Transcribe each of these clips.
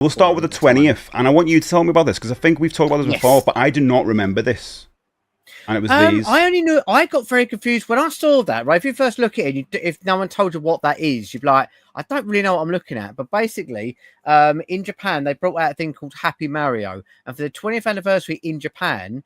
We'll start with the 20th, and I want you to tell me about this, because I think we've talked about this before, but I do not remember this. And it was these. I only knew. I got very confused when I saw that. Right, if you first look at it, if no one told you what that is, you'd be like, I don't really know what I'm looking at. But basically, in Japan, they brought out a thing called Happy Mario, and for the 20th anniversary in Japan,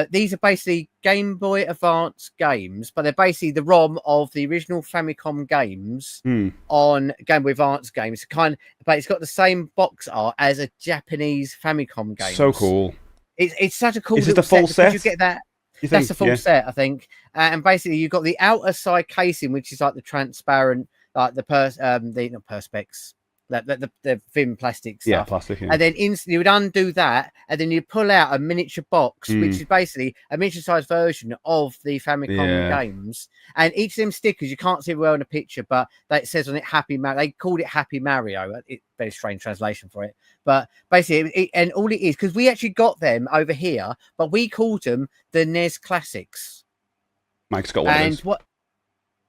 these are basically Game Boy Advance games, but they're basically the ROM of the original Famicom games on Game Boy Advance games. But it's got the same box art as a Japanese Famicom game. So cool. It's such a cool. Is it the full set? You get that. That's the full set, I think. And basically, you've got the outer side casing, which is like the transparent, like the not perspex, the thin plastic stuff. Yeah, plastic. Yeah. And then instantly you would undo that, and then you pull out a miniature box, which is basically a miniature-sized version of the Famicom games. And each of them stickers, you can't see it well in a picture, but it says on it Happy Mario. They called it Happy Mario. Very strange translation for it, but basically, and all it is, because we actually got them over here, but we called them the NES Classics. Mike's got one of those. What?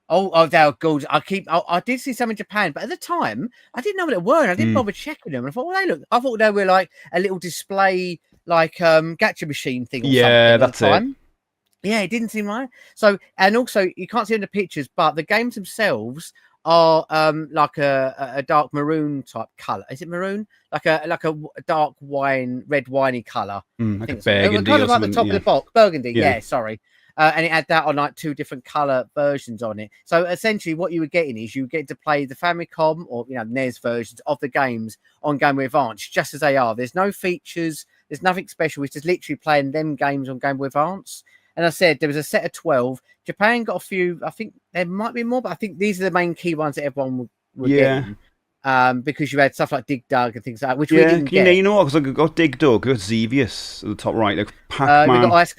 Oh, they're good. I did see some in Japan, but at the time, I didn't know what they were, and I didn't bother checking them. And I thought, well, they look. I thought they were like a little display, like gacha machine thing. Or yeah, something that's it. Yeah, it didn't seem right. So, and also, you can't see in the pictures, but the games themselves are like a dark maroon type color. Is it maroon? Like a dark wine, red winey color. Like a burgundy, kind of like the top of the box. Burgundy. Yeah, sorry. And it had that on like 2 different color versions on it. So essentially, what you were getting is you get to play the Famicom or NES versions of the games on Game Boy Advance, just as they are. There's no features. There's nothing special. It's just literally playing them games on Game Boy Advance. And I said there was a set of 12. Japan got a few. I think there might be more, but I think these are the main key ones that everyone would get. Because you had stuff like Dig Dug and things like that, which we didn't get. You know what? Because I got Dig Dug, got Xevious at the top right, like Pac-Man, we got Ice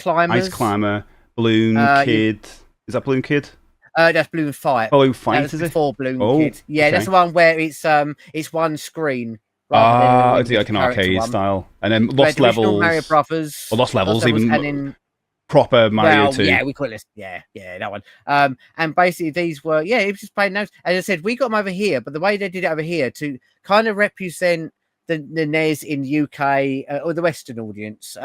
Climber, Balloon Kid. Is that Balloon Kid? That's Balloon Fight. Balloon Fight, is it? Before Balloon Kid. Yeah, okay. That's the one where it's one screen. It's like an arcade style, and then Lost Levels, Mario Brothers, or Lost Levels, even. And then proper Mario 2. Yeah, we call it. Yeah, that one. And basically these were, it was just playing those. As I said, we got them over here, but the way they did it over here to kind of represent the NES in UK or the Western audience,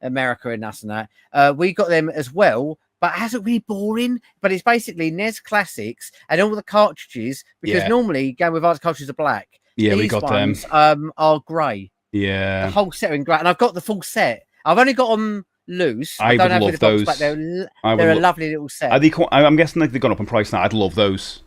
America and us and that, we got them as well. But it hasn't really boring. But it's basically NES Classics and all the cartridges, because normally Game Boy Advance cartridges are black. Yeah, These we got ones, them. Are grey. Yeah, the whole set are in grey, and I've got the full set. I've only got them loose. I don't have love the those. box, but they're a lovely little set. I'm guessing like they've gone up in price now. I'd love those.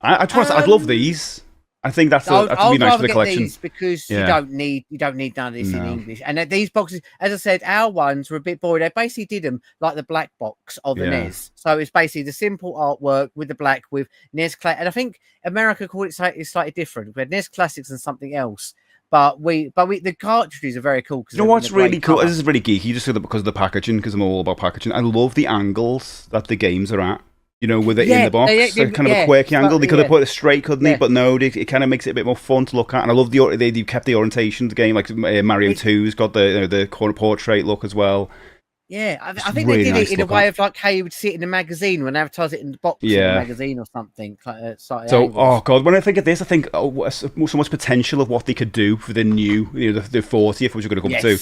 I'd love these. I think that's be nice for the collection. These because you don't need none of this in English. And these boxes, as I said, our ones were a bit boring. They basically did them like the black box of the NES. So it's basically the simple artwork with the black with NES Classics. And I think America called it slightly different. We had NES Classics and something else. But the cartridges are very cool. You know what's really cool? This is really geeky, just because of the packaging, because I'm all about packaging. I love the angles that the games are at. With it in the box, kind of a quirky angle. They could have put it straight, couldn't they? But no, it kind of makes it a bit more fun to look at. And I love they kept the orientation of the game, like Mario 2's got the corner portrait look as well. Yeah, I think really they did it in a way of like how you would see it in a magazine when they advertise it in the box in a magazine or something. Oh god, when I think of this, I think so much potential of what they could do for the new, the 40th, which we're going to come to.